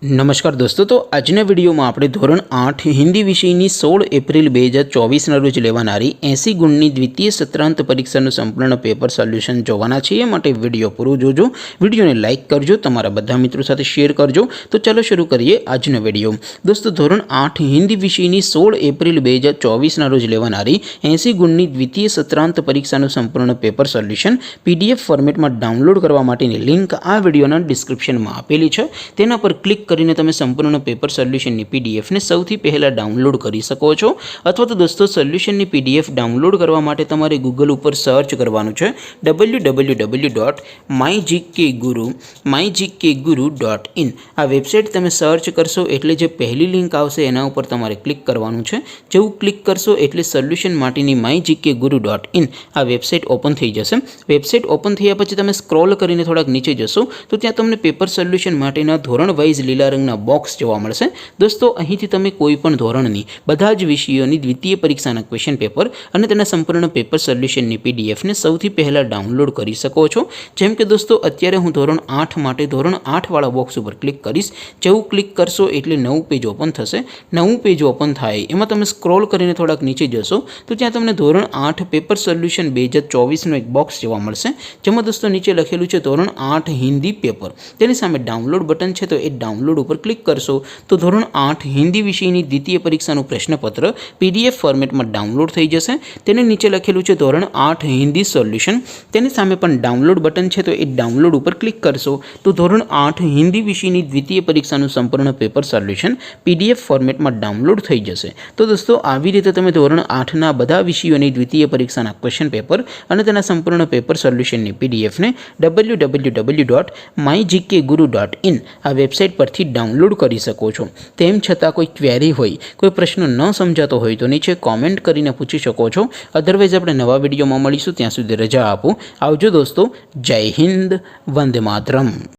नमस्कार दोस्तों, तो आजना वीडियो में આપણે ધોરણ 8 હિન્દી વિષયની 16 એપ્રિલ 2024ના રોજ લેવાનારી 80 ગુણની દ્વિતીય સત્રાંત પરીક્ષાનું સંપૂર્ણ પેપર સોલ્યુશન જોવાના છીએ। માટે વિડિયો પૂરો જોજો, વિડિયોને લાઇક કરજો, તમારા બધા મિત્રો સાથે શેર કરજો। તો ચાલો શરૂ કરીએ આજનો વિડિયો। દોસ્તો, ધોરણ 8 હિન્દી વિષયની 16 એપ્રિલ 2024ના રોજ લેવાનારી 80 ગુણની દ્વિતીય સત્રાંત પરીક્ષાનું સંપૂર્ણ પેપર સોલ્યુશન પીડીએફ ફોર્મેટમાં ડાઉનલોડ કરવા માટેની લિંક આ વિડિયોના ડિસ્ક્રિપ્શનમાં આપેલી છે। તેના પર ક્લિક કરીને તમે સંપૂર્ણ પેપર સોલ્યુશનની પીડીએફને સૌથી પહેલાં ડાઉનલોડ કરી શકો છો। અથવા તો દોસ્તો, સોલ્યુશનની પીડીએફ ડાઉનલોડ કરવા માટે તમારે ગૂગલ ઉપર સર્ચ કરવાનું છે www.mygkguru.in। આ વેબસાઇટ તમે સર્ચ કરશો એટલે જે પહેલી લિંક આવશે એના ઉપર તમારે ક્લિક કરવાનું છે। જેવું ક્લિક કરશો એટલે સોલ્યુશન માટેની mygkguru.in આ વેબસાઇટ ઓપન થઈ જશે। વેબસાઇટ ઓપન થયા પછી તમે સ્ક્રોલ કરીને થોડાક નીચે જશો તો ત્યાં તમને પેપર સોલ્યુશન માટેના ધોરણ વાઇઝ લીલા રંગના બોક્સ જોવા મળશે। દોસ્તો, અહીંથી તમે કોઈ પણ ધોરણની બધા જ વિષયોની દ્વિતીય પરીક્ષાના ક્વેશ્ચન પેપર અને તેના સંપૂર્ણ પેપર સોલ્યુશનની પીડીએફને સૌથી પહેલાં ડાઉનલોડ કરી શકો છો। જેમ કે દોસ્તો, અત્યારે હું ધોરણ 8 માટે ધોરણ 8 વાળા બોક્સ ઉપર ક્લિક કરીશ। જેવું ક્લિક કરશો એટલે નવું પેજ ઓપન થશે। નવું પેજ ઓપન થાય એમાં તમે સ્ક્રોલ કરીને થોડાક નીચે જશો તો ત્યાં તમને ધોરણ 8 પેપર સોલ્યુશન 2024નું એક બોક્સ જોવા મળશે। જેમાં દોસ્તો નીચે લખેલું છે ધોરણ 8 હિન્દી પેપર। તેની સામે ડાઉનલોડ બટન છે તો એ ડાઉનલોડ ઉપર ક્લિક કરશો તો ધોરણ 8 હિન્દી વિષયની દ્વિતીય પરીક્ષાનું પ્રશ્નપત્ર પીડીએફ ફોર્મેટમાં ડાઉનલોડ થઈ જશે। તેને નીચે લખેલું છે ધોરણ 8 હિન્દી સોલ્યુશન। તેની સામે પણ ડાઉનલોડ બટન છે તો એ ડાઉનલોડ ઉપર ક્લિક કરશો તો ધોરણ 8 હિન્દી વિષયની દ્વિતીય પરીક્ષાનું સંપૂર્ણ પેપર સોલ્યુશન પીડીએફ ફોર્મેટમાં ડાઉનલોડ થઈ જશે। તો દોસ્તો, આવી રીતે તમે ધોરણ 8ના બધા વિષયોની દ્વિતીય પરીક્ષાના ક્વેશ્ચન પેપર અને તેના સંપૂર્ણ પેપર સોલ્યુશનની પીડીએફને www.mygkguru.in આ વેબસાઇટ પરથી ડાઉનલોડ કરી શકો છો। તેમ છતાં કોઈ ક્વેરી હોય, કોઈ પ્રશ્ન ન સમજાતો હોય તો નીચે કોમેન્ટ કરીને પૂછી શકો છો। અધરવાઇઝ આપણે નવા વિડીયોમાં મળીશું, ત્યાં સુધી રજા આપો। આવજો દોસ્તો, જય હિન્દ, વંદે માતરમ।